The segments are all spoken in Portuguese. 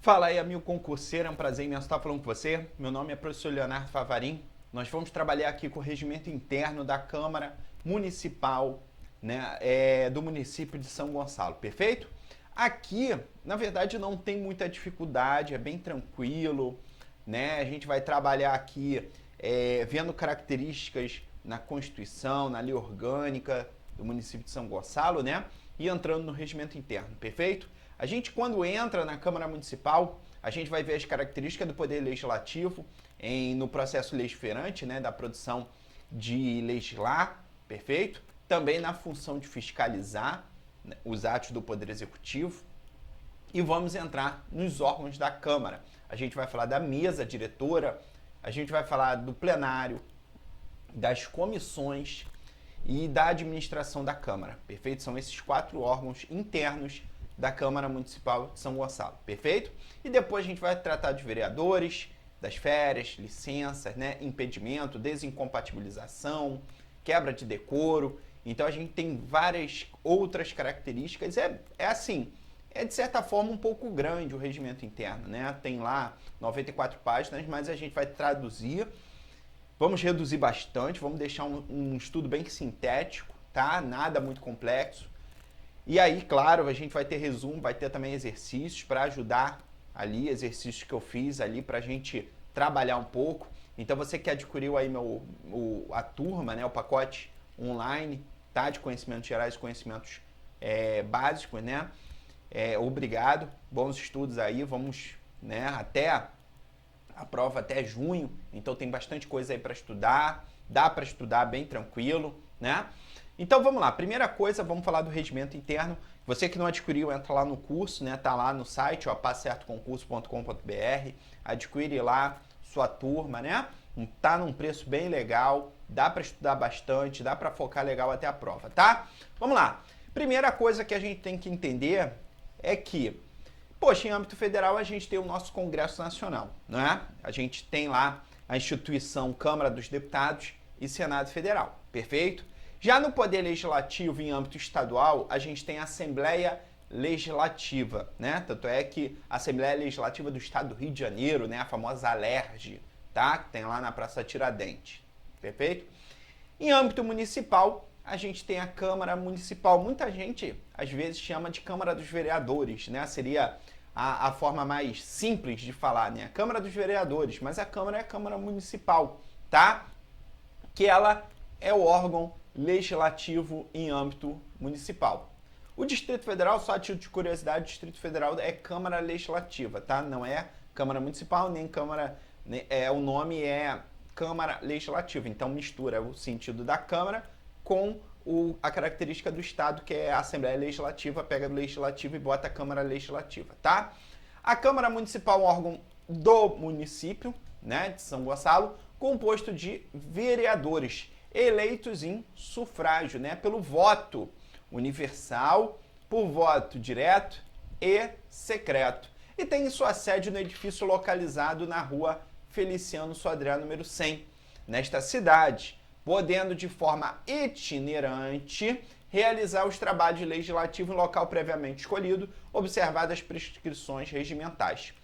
Fala aí, amigo concurseiro, é um prazer imenso estar falando com você. Meu nome é professor Leonardo Favarin. Nós vamos trabalhar aqui com o regimento interno da Câmara Municipal, né, do município de São Gonçalo, perfeito? Aqui, na verdade, não tem muita dificuldade, é bem tranquilo, né? A gente vai trabalhar aqui vendo características na Constituição, na lei orgânica do município de São Gonçalo, né? E entrando no regimento interno, perfeito? A gente, quando entra na Câmara Municipal, a gente vai ver as características do Poder Legislativo no processo legiferante, né, da produção de legislar, perfeito? Também na função de fiscalizar, né, os atos do Poder Executivo. E vamos entrar nos órgãos da Câmara. A gente vai falar da mesa diretora, a gente vai falar do plenário, das comissões e da administração da Câmara, perfeito? São esses 4 órgãos internos da Câmara Municipal de São Gonçalo, perfeito? E depois a gente vai tratar dos vereadores, das férias, licenças, né, impedimento, desincompatibilização, quebra de decoro. Então a gente tem várias outras características. É de certa forma um pouco grande o regimento interno, né? Tem lá 94 páginas, mas a gente vai traduzir. Vamos reduzir bastante, vamos deixar um estudo bem sintético, tá? Nada muito complexo. E aí, claro, a gente vai ter resumo, vai ter também exercícios para ajudar ali, exercícios que eu fiz ali para a gente trabalhar um pouco. Então, você que adquiriu aí a turma, né, o pacote online, tá, de conhecimentos gerais e conhecimentos básicos, né? Obrigado, bons estudos aí, vamos, né, até a prova até junho, então tem bastante coisa aí para estudar, dá para estudar bem tranquilo, né? Então vamos lá, primeira coisa, vamos falar do regimento interno. Você que não adquiriu, entra lá no curso, né? Tá lá no site, ó, passecertoconcurso.com.br, adquire lá sua turma, né? Tá num preço bem legal, dá para estudar bastante, dá para focar legal até a prova, tá? Vamos lá. Primeira coisa que a gente tem que entender é que, poxa, em âmbito federal a gente tem o nosso Congresso Nacional, não é? A gente tem lá a instituição Câmara dos Deputados e Senado Federal, perfeito? Já no Poder Legislativo em âmbito estadual, a gente tem a Assembleia Legislativa, né? Tanto é que a Assembleia Legislativa do Estado do Rio de Janeiro, né? A famosa ALERJ, tá? Que tem lá na Praça Tiradentes, perfeito? Em âmbito municipal, a gente tem a Câmara Municipal. Muita gente, às vezes, chama de Câmara dos Vereadores, né? Seria a forma mais simples de falar, né? A Câmara dos Vereadores, mas a Câmara é a Câmara Municipal, tá? Que ela é o órgão legislativo em âmbito municipal. O Distrito Federal, só a título de curiosidade, o Distrito Federal é Câmara Legislativa, tá? Não é Câmara Municipal, nem Câmara... o nome é Câmara Legislativa, então mistura o sentido da Câmara com a característica do Estado, que é a Assembleia Legislativa, pega do Legislativo e bota a Câmara Legislativa, tá? A Câmara Municipal é um órgão do município, né, de São Gonçalo, composto de vereadores eleitos em sufrágio, né, pelo voto universal, por voto direto e secreto. E tem sua sede no edifício localizado na rua Feliciano Sodré, número 100, nesta cidade, podendo de forma itinerante realizar os trabalhos legislativos em local previamente escolhido, observadas as prescrições regimentais.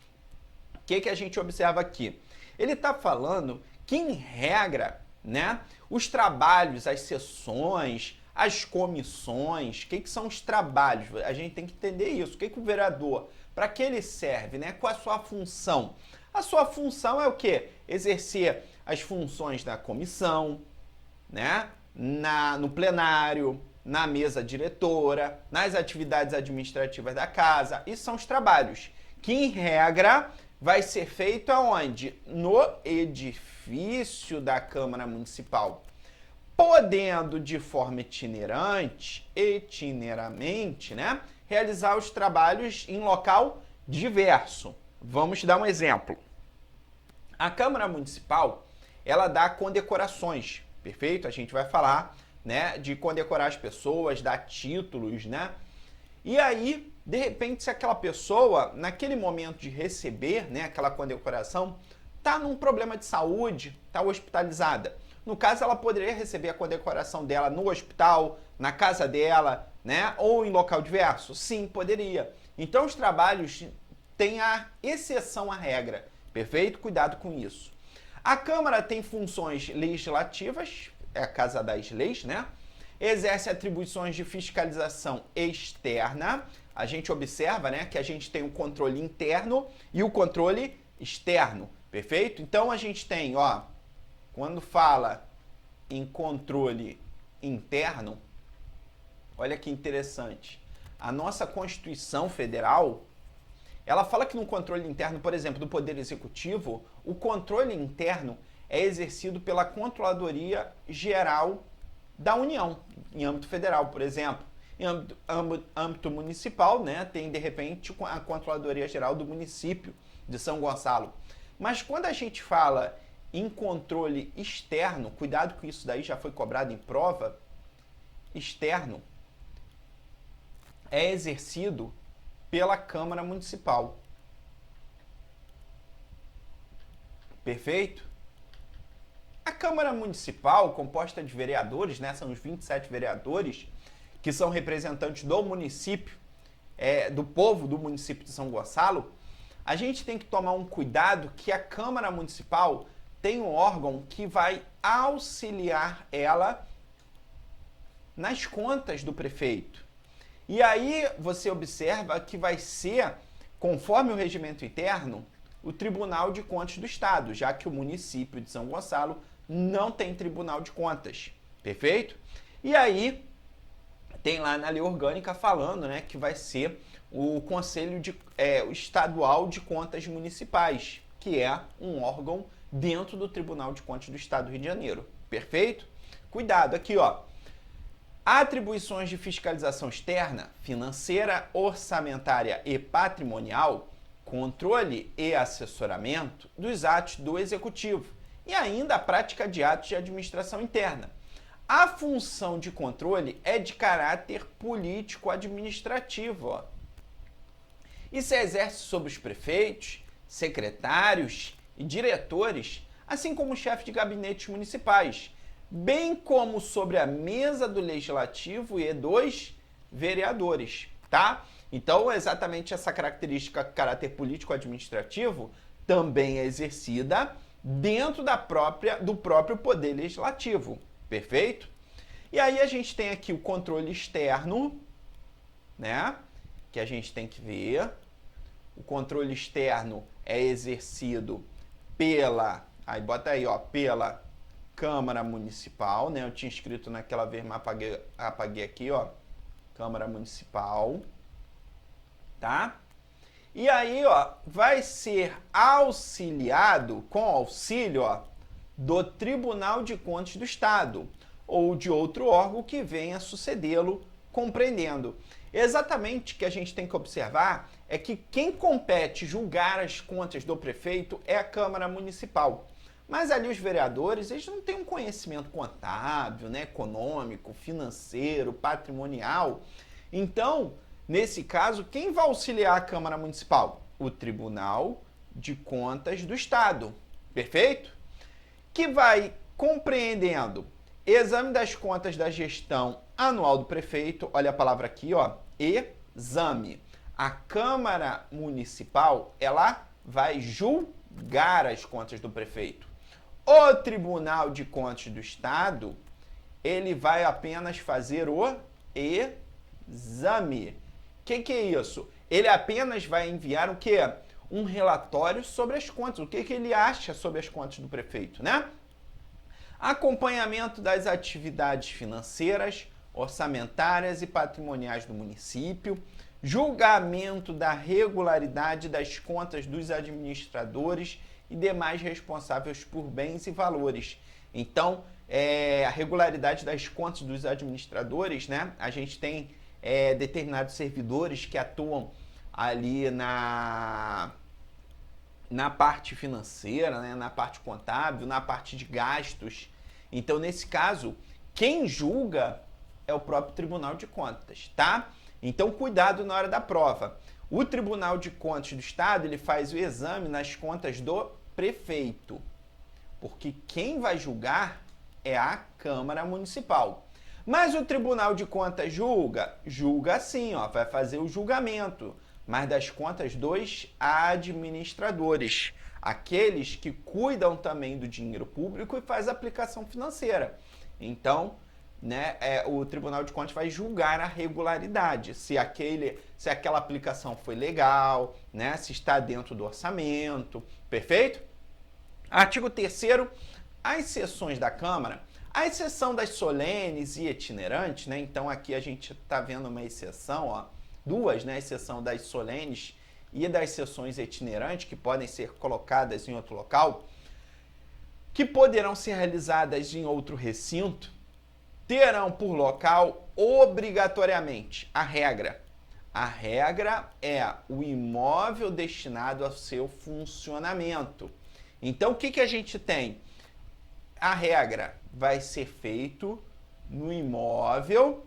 O que a gente observa aqui? Ele está falando que, em regra, né, os trabalhos, as sessões, as comissões, o que são os trabalhos? A gente tem que entender isso. O que o vereador, para que ele serve, né? Qual a sua função? A sua função é o quê? Exercer as funções da comissão, né? No plenário, na mesa diretora, nas atividades administrativas da casa. Isso são os trabalhos que, em regra, vai ser feito aonde? No edifício da Câmara Municipal, podendo de forma itineramente, né, realizar os trabalhos em local diverso. Vamos dar um exemplo. A Câmara Municipal, ela dá condecorações, perfeito? A gente vai falar, né, de condecorar as pessoas, dar títulos, né? E aí, de repente, se aquela pessoa, naquele momento de receber, né, aquela condecoração, está num problema de saúde, está hospitalizada. No caso, ela poderia receber a condecoração dela no hospital, na casa dela, né, ou em local diverso? Sim, poderia. Então, os trabalhos tem a exceção à regra, perfeito? Cuidado com isso. A Câmara tem funções legislativas, é a Casa das Leis, né? Exerce atribuições de fiscalização externa. A gente observa, né, que a gente tem o controle interno e o controle externo, perfeito? Então a gente tem, ó, quando fala em controle interno, olha que interessante. A nossa Constituição Federal, ela fala que no controle interno, por exemplo, do Poder Executivo, o controle interno é exercido pela Controladoria Geral da União, em âmbito federal, por exemplo. Em âmbito municipal, né, tem, de repente, a Controladoria Geral do município de São Gonçalo. Mas quando a gente fala em controle externo, cuidado com isso daí, já foi cobrado em prova, externo é exercido pela Câmara Municipal. Perfeito? A Câmara Municipal, composta de vereadores, né, são os 27 vereadores, que são representantes do município, do povo do município de São Gonçalo, a gente tem que tomar um cuidado que a Câmara Municipal tem um órgão que vai auxiliar ela nas contas do prefeito. E aí você observa que vai ser, conforme o regimento interno, o Tribunal de Contas do Estado, já que o município de São Gonçalo não tem Tribunal de Contas, perfeito? E aí tem lá na lei orgânica falando, né, que vai ser o Conselho Estadual de Contas Municipais, que é um órgão dentro do Tribunal de Contas do Estado do Rio de Janeiro, perfeito? Cuidado, aqui ó, atribuições de fiscalização externa, financeira, orçamentária e patrimonial, controle e assessoramento dos atos do Executivo e ainda a prática de atos de administração interna. A função de controle é de caráter político-administrativo, ó, e se exerce sobre os prefeitos, secretários e diretores, assim como chefes de gabinetes municipais, bem como sobre a mesa do Legislativo e dos vereadores, tá? Então, exatamente essa característica, caráter político-administrativo, também é exercida dentro do próprio Poder Legislativo, perfeito? E aí a gente tem aqui o controle externo, né? Que a gente tem que ver. O controle externo é exercido pela, aí bota aí, ó, pela Câmara Municipal, né? Eu tinha escrito naquela vez, mas apaguei aqui, ó. Câmara Municipal, tá? E aí, ó, vai ser auxiliado, com auxílio, ó, do Tribunal de Contas do Estado ou de outro órgão que venha sucedê-lo, compreendendo. Exatamente o que a gente tem que observar é que quem compete julgar as contas do prefeito é a Câmara Municipal. Mas ali os vereadores, eles não têm um conhecimento contábil, né, econômico, financeiro, patrimonial. Então, nesse caso, quem vai auxiliar a Câmara Municipal? O Tribunal de Contas do Estado, perfeito? Que vai compreendendo exame das contas da gestão anual do prefeito, olha a palavra aqui, ó, exame. A Câmara Municipal, ela vai julgar as contas do prefeito. O Tribunal de Contas do Estado, ele vai apenas fazer o exame. O que é isso? Ele apenas vai enviar o quê? Um relatório sobre as contas. O que ele acha sobre as contas do prefeito, né? Acompanhamento das atividades financeiras, orçamentárias e patrimoniais do município. Julgamento da regularidade das contas dos administradores e demais responsáveis por bens e valores. Então, a regularidade das contas dos administradores, né? A gente tem determinados servidores que atuam ali na parte financeira, né? Na parte contábil, na parte de gastos. Então, nesse caso, quem julga é o próprio Tribunal de Contas, tá? Então, cuidado na hora da prova. O Tribunal de Contas do Estado, ele faz o exame nas contas do prefeito, porque quem vai julgar é a Câmara Municipal. Mas o Tribunal de Contas julga sim, ó, vai fazer o julgamento mas das contas dos administradores, aqueles que cuidam também do dinheiro público e faz a aplicação financeira. Então, né, o Tribunal de Contas vai julgar a regularidade, se aquela aplicação foi legal, né, se está dentro do orçamento, perfeito? Artigo 3º, as sessões da Câmara, a exceção das solenes e itinerantes, né, então aqui a gente está vendo uma exceção, ó, duas, né, exceção das solenes e das sessões itinerantes, que podem ser colocadas em outro local, que poderão ser realizadas em outro recinto, terão por local obrigatoriamente a regra. A regra é o imóvel destinado ao seu funcionamento. Então, o que a gente tem? A regra vai ser feito no imóvel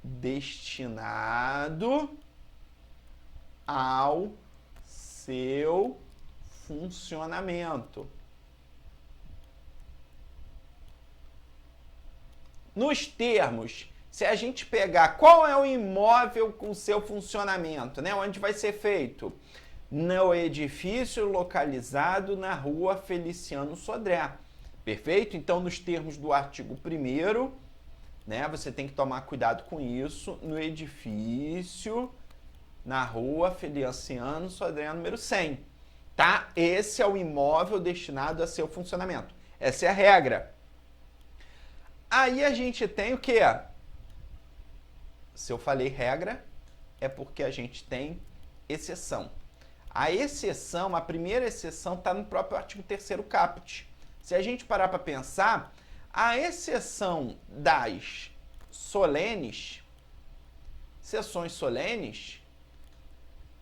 destinado ao seu funcionamento. Nos termos, se a gente pegar qual é o imóvel com seu funcionamento, né? Onde vai ser feito? No edifício localizado na rua Feliciano Sodré. Perfeito? Então, nos termos do artigo 1º, né, você tem que tomar cuidado com isso, no edifício na rua Feliciano Sodré, número 100. Tá? Esse é o imóvel destinado a seu funcionamento. Essa é a regra. Aí a gente tem o quê? Se eu falei regra, é porque a gente tem exceção. A exceção, a primeira exceção está no próprio artigo 3º caput. Se a gente parar para pensar, a exceção das solenes, sessões solenes,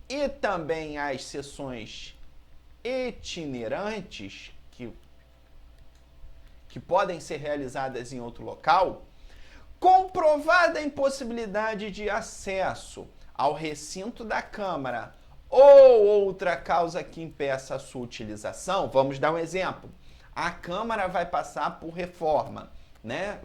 e também as sessões itinerantes, que podem ser realizadas em outro local, comprovada a impossibilidade de acesso ao recinto da Câmara ou outra causa que impeça a sua utilização, vamos dar um exemplo. A Câmara vai passar por reforma, né?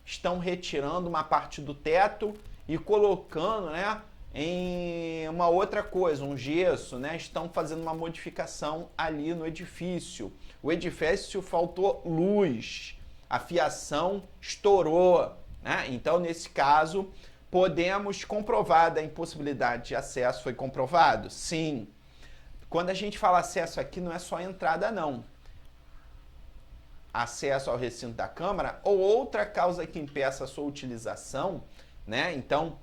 Estão retirando uma parte do teto e colocando, né, em uma outra coisa, um gesso, né? Estão fazendo uma modificação ali no edifício. O edifício faltou luz, a fiação estourou, né? Então, nesse caso, podemos comprovar a impossibilidade de acesso. Foi comprovado? Sim. Quando a gente fala acesso aqui, não é só entrada, não. Acesso ao recinto da Câmara ou outra causa que impeça a sua utilização, né? Então,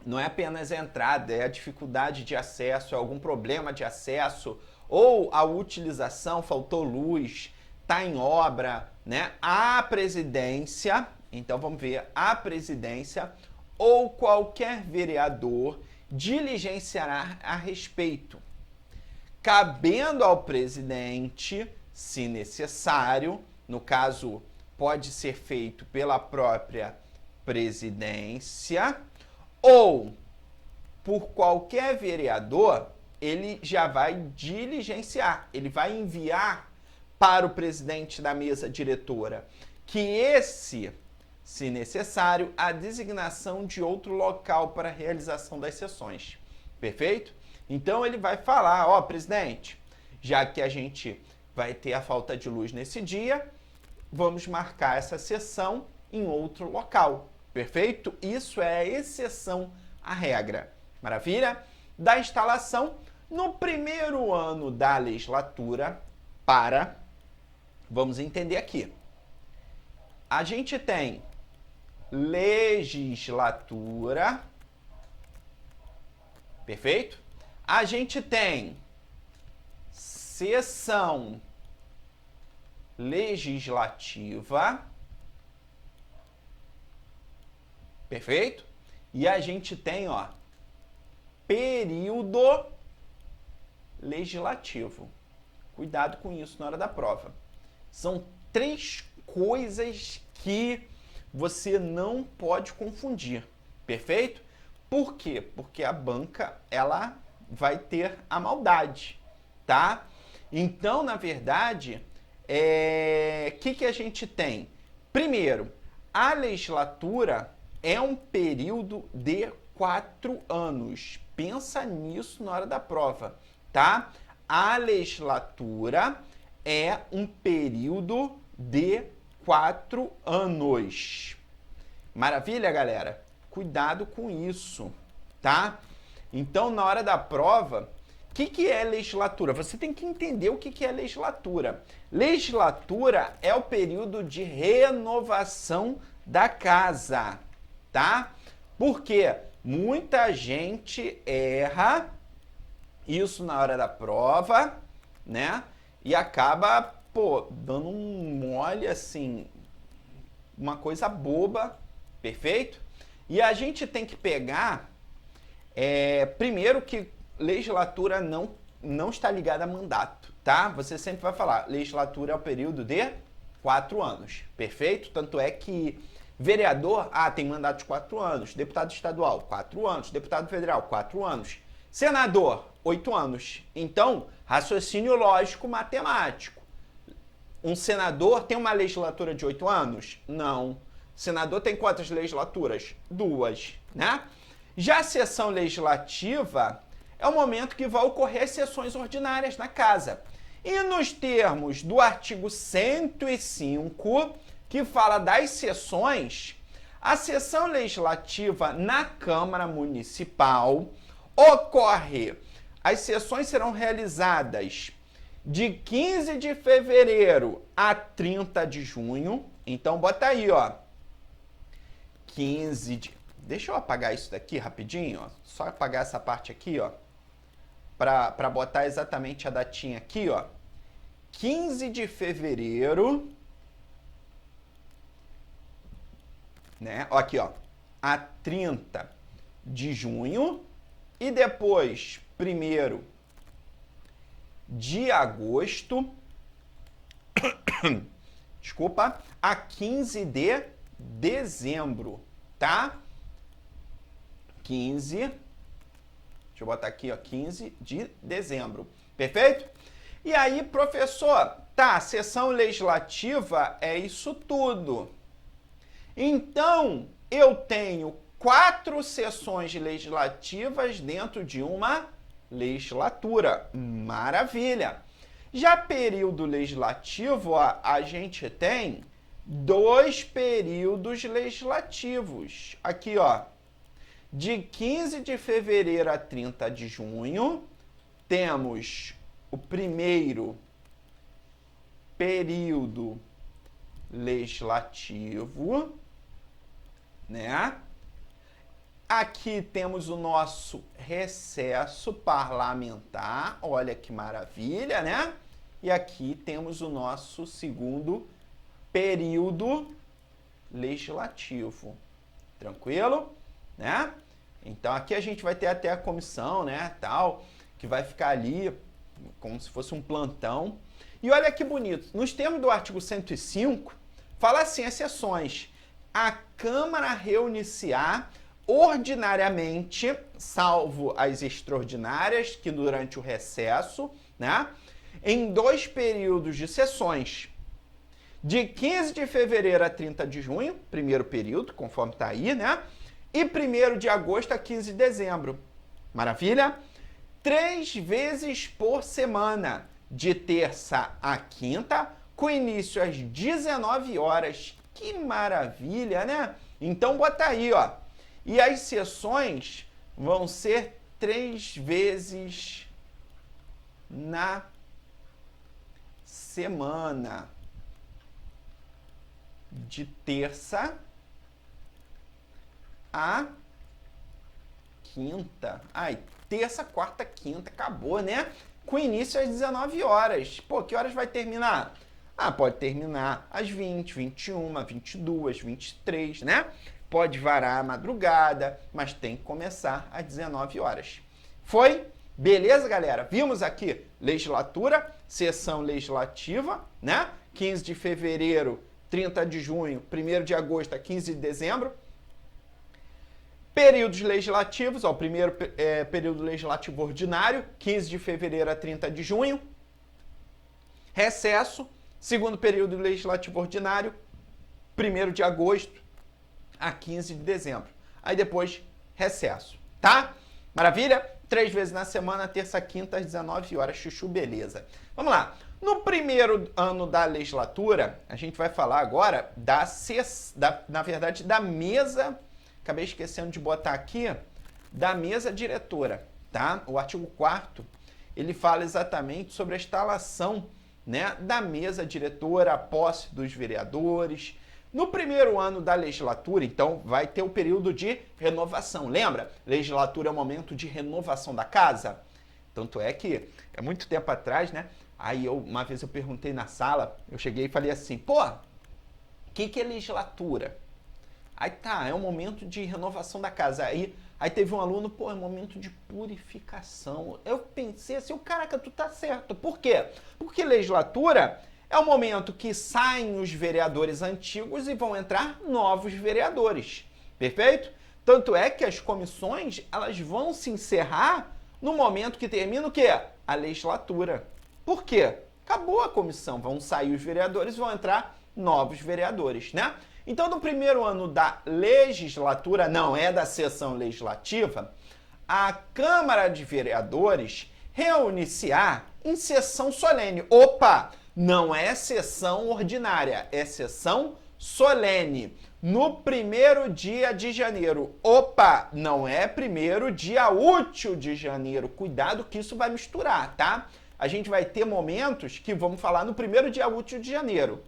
não é apenas a entrada, é a dificuldade de acesso, é algum problema de acesso, ou a utilização, faltou luz, está em obra, né? A presidência, então vamos ver, a presidência ou qualquer vereador diligenciará a respeito, cabendo ao presidente, se necessário, no caso pode ser feito pela própria presidência, ou por qualquer vereador, ele já vai diligenciar, ele vai enviar para o presidente da mesa diretora que esse, se necessário, a designação de outro local para a realização das sessões. Perfeito? Então ele vai falar, ó, presidente, já que a gente vai ter a falta de luz nesse dia, vamos marcar essa sessão em outro local. Perfeito? Isso é a exceção à regra. Maravilha? Da instalação, no primeiro ano da legislatura, vamos entender aqui. A gente tem legislatura, perfeito? A gente tem sessão legislativa, perfeito? E a gente tem, ó, período legislativo. Cuidado com isso na hora da prova. São três coisas que você não pode confundir, perfeito? Por quê? Porque a banca, ela vai ter a maldade, tá? Então, na verdade, que a gente tem? Primeiro, a legislatura é um período de 4 anos. Pensa nisso na hora da prova, tá? A legislatura é um período de 4 anos. Maravilha, galera? Cuidado com isso, tá? Então, na hora da prova, o que é legislatura? Você tem que entender o que é legislatura. Legislatura é o período de renovação da casa, tá? Porque muita gente erra isso na hora da prova, né? E acaba, dando um mole assim, uma coisa boba, perfeito? E a gente tem que pegar, primeiro que legislatura não está ligada a mandato, tá? Você sempre vai falar, legislatura é o período de 4 anos, perfeito? Tanto é que vereador, tem mandato de 4 anos, deputado estadual, 4 anos, deputado federal, 4 anos, senador, 8 anos. Então, raciocínio lógico matemático. Um senador tem uma legislatura de 8 anos? Não. Senador tem quantas legislaturas? 2, né? Já a sessão legislativa é o momento que vai ocorrer as sessões ordinárias na casa. E nos termos do artigo 105, que fala das sessões, a sessão legislativa na Câmara Municipal ocorre. As sessões serão realizadas de 15 de fevereiro a 30 de junho. Então, bota aí, ó. 15 de... Deixa eu apagar isso daqui rapidinho, ó. Só apagar essa parte aqui, ó. Para botar exatamente a datinha aqui, ó. 15 de fevereiro... né? Aqui, ó. A 30 de junho. E depois, 1º de agosto... Desculpa. A 15 de dezembro, tá? 15, deixa eu botar aqui, ó, 15 de dezembro, perfeito? E aí, professor, tá, sessão legislativa é isso tudo. Então, eu tenho 4 sessões legislativas dentro de uma legislatura. Maravilha! Já período legislativo, ó, a gente tem 2 períodos legislativos. Aqui, ó, de 15 de fevereiro a 30 de junho, temos o primeiro período legislativo, né? Aqui temos o nosso recesso parlamentar, olha que maravilha, né? E aqui temos o nosso segundo período legislativo. Tranquilo? Né? Então aqui a gente vai ter até a comissão, né, tal, que vai ficar ali como se fosse um plantão. E olha que bonito, nos termos do artigo 105, fala assim, as sessões. A Câmara reunir-se-á ordinariamente, salvo as extraordinárias, que durante o recesso, né, em 2 períodos de sessões. De 15 de fevereiro a 30 de junho, primeiro período, conforme está aí, né? E 1º de agosto a 15 de dezembro. Maravilha? 3 vezes por semana, de terça a quinta, com início às 19 horas. Que maravilha, né? Então, bota aí, ó. E as sessões vão ser 3 vezes na semana. De terça a quinta. Terça, quarta, quinta, acabou, né? Com início às 19 horas. Pô, que horas vai terminar? Pode terminar às 20, 21, 22, 23, né? Pode varar a madrugada, mas tem que começar às 19 horas. Foi? Beleza, galera? Vimos aqui legislatura, sessão legislativa, né? 15 de fevereiro, 30 de junho, 1º de agosto a 15 de dezembro. Períodos legislativos, ó, o primeiro período legislativo ordinário, 15 de fevereiro a 30 de junho. Recesso, segundo período legislativo ordinário, 1º de agosto a 15 de dezembro. Aí depois, recesso, tá? Maravilha? 3 vezes na semana, terça, quinta, às 19 horas. Chuchu, beleza. Vamos lá. No primeiro ano da legislatura, a gente vai falar agora na verdade, da mesa, acabei esquecendo de botar aqui, da mesa diretora, tá? O artigo 4º, ele fala exatamente sobre a instalação, né, da mesa diretora, a posse dos vereadores. No primeiro ano da legislatura, então, vai ter o período de renovação. Lembra? Legislatura é o momento de renovação da casa. Tanto é que, é muito tempo atrás, né? Aí, uma vez eu perguntei na sala, eu cheguei e falei assim, pô, o que é legislatura? Aí tá, é um momento de renovação da casa. Aí teve um aluno, pô, é um momento de purificação. Eu pensei assim, caraca, tu tá certo. Por quê? Porque legislatura é o momento que saem os vereadores antigos e vão entrar novos vereadores. Perfeito? Tanto é que as comissões, elas vão se encerrar no momento que termina o quê? A legislatura. Por quê? Acabou a comissão, vão sair os vereadores e vão entrar novos vereadores, né? Então, no primeiro ano da legislatura, não é da sessão legislativa, a Câmara de Vereadores reúne-se-á em sessão solene. Opa! Não é sessão ordinária, é sessão solene. No primeiro dia de janeiro. Opa! Não é primeiro dia útil de janeiro. Cuidado que isso vai misturar, tá? A gente vai ter momentos que vamos falar no primeiro dia útil de janeiro.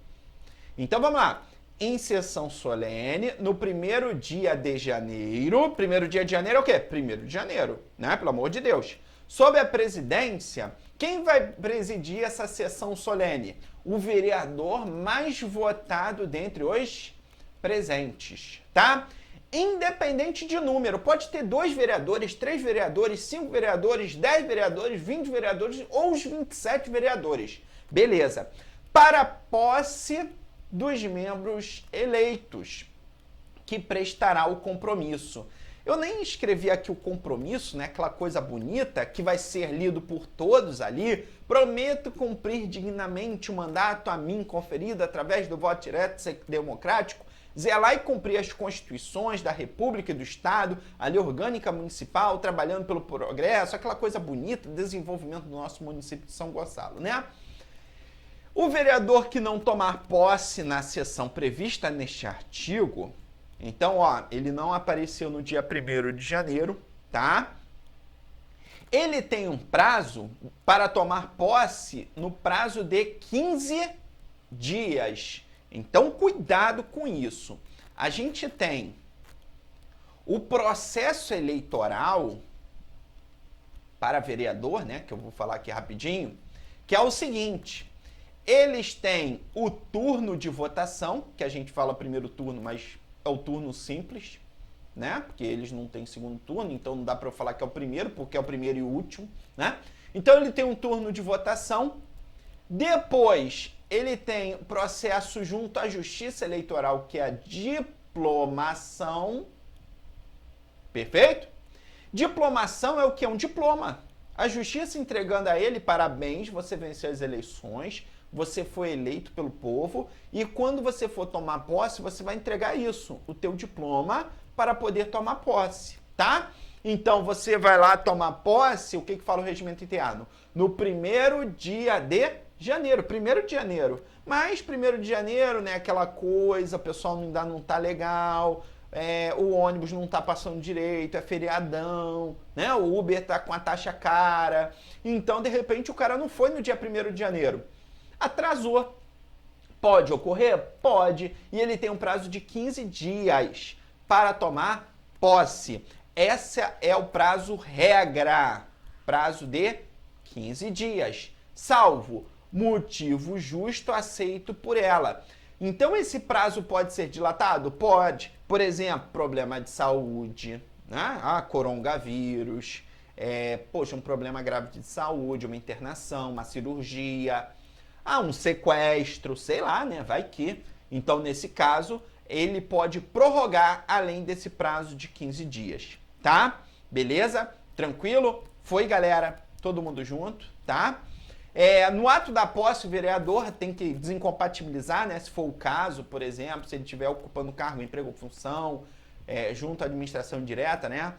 Então, vamos lá. Em sessão solene, no primeiro dia de janeiro. Primeiro dia de janeiro é o quê? 1º de janeiro, né? Pelo amor de Deus. Sob a presidência, quem vai presidir essa sessão solene? O vereador mais votado dentre os presentes, tá? Independente de número, pode ter 2 vereadores, 3 vereadores, 5 vereadores, 10 vereadores, 20 vereadores ou os 27 vereadores. Beleza. Para posse dos membros eleitos, que prestará o compromisso. Eu nem escrevi aqui o compromisso, né? Aquela coisa bonita que vai ser lido por todos ali. Prometo cumprir dignamente o mandato a mim conferido através do voto direto e democrático, zelar e cumprir as constituições da República e do Estado, a lei orgânica municipal, trabalhando pelo progresso, aquela coisa bonita, desenvolvimento do nosso município de São Gonçalo, né? O vereador que não tomar posse na sessão prevista neste artigo, então, ó, ele não apareceu no dia 1º de janeiro, tá? Ele tem um prazo para tomar posse no prazo de 15 dias. Então, cuidado com isso. A gente tem o processo eleitoral para vereador, né, que eu vou falar aqui rapidinho, que é o seguinte: eles têm o turno de votação, que a gente fala primeiro turno, mas é o turno simples, né? Porque eles não têm segundo turno, então não dá para eu falar que é o primeiro, porque é o primeiro e o último, né? Então ele tem um turno de votação. Depois ele tem processo junto à Justiça Eleitoral, que é a diplomação. Perfeito? Diplomação é o que? Um diploma. A Justiça entregando a ele, parabéns, você venceu as eleições, você foi eleito pelo povo, e quando você for tomar posse, você vai entregar isso, o teu diploma, para poder tomar posse, tá? Então, você vai lá tomar posse, o que fala o regimento interno? No primeiro dia de janeiro, 1º de janeiro. Mas 1º de janeiro, né, aquela coisa, o pessoal ainda não tá legal, o ônibus não tá passando direito, é feriadão, né, o Uber tá com a taxa cara. Então, de repente, o cara não foi no dia 1º de janeiro. Atrasou. Pode ocorrer? Pode. E ele tem um prazo de 15 dias para tomar posse. Esse é o prazo regra. Prazo de 15 dias. Salvo motivo justo aceito por ela. Então, esse prazo pode ser dilatado? Pode. Por exemplo, problema de saúde, né? Coronavírus, um problema grave de saúde, uma internação, uma cirurgia, um sequestro, sei lá, né? Vai que. Então, nesse caso, ele pode prorrogar além desse prazo de 15 dias, tá? Beleza? Tranquilo? Foi, galera? Todo mundo junto, tá? No ato da posse, o vereador tem que desincompatibilizar, né? Se for o caso, por exemplo, se ele estiver ocupando cargo, emprego ou função, junto à administração direta, né?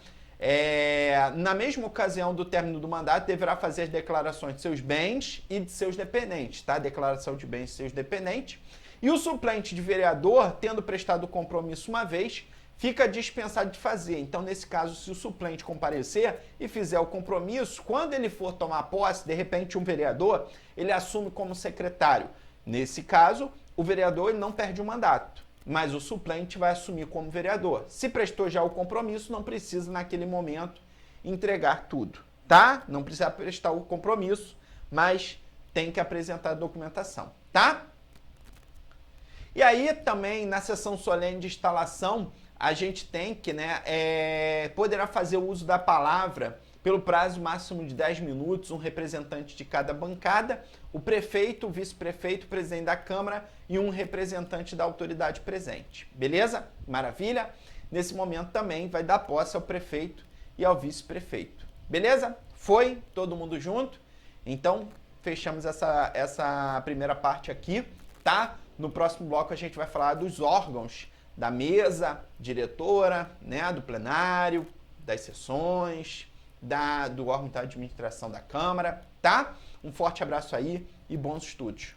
Na mesma ocasião do término do mandato, deverá fazer as declarações de seus bens e de seus dependentes, tá? Declaração de bens de seus dependentes. E o suplente de vereador, tendo prestado o compromisso uma vez, fica dispensado de fazer. Então, nesse caso, se o suplente comparecer e fizer o compromisso, quando ele for tomar posse, de repente um vereador, ele assume como secretário. Nesse caso, o vereador ele não perde o mandato, mas o suplente vai assumir como vereador. Se prestou já o compromisso, não precisa naquele momento entregar tudo, tá? Não precisa prestar o compromisso, mas tem que apresentar a documentação, tá? E aí também na sessão solene de instalação, a gente tem que, poderá fazer o uso da palavra pelo prazo máximo de 10 minutos, um representante de cada bancada, o prefeito, o vice-prefeito, o presidente da Câmara e um representante da autoridade presente. Beleza? Maravilha? Nesse momento também vai dar posse ao prefeito e ao vice-prefeito. Beleza? Foi? Todo mundo junto? Então, fechamos essa primeira parte aqui, tá? No próximo bloco a gente vai falar dos órgãos da mesa diretora, do plenário, das sessões, do órgão da administração da Câmara, tá? Um forte abraço aí e bons estudos.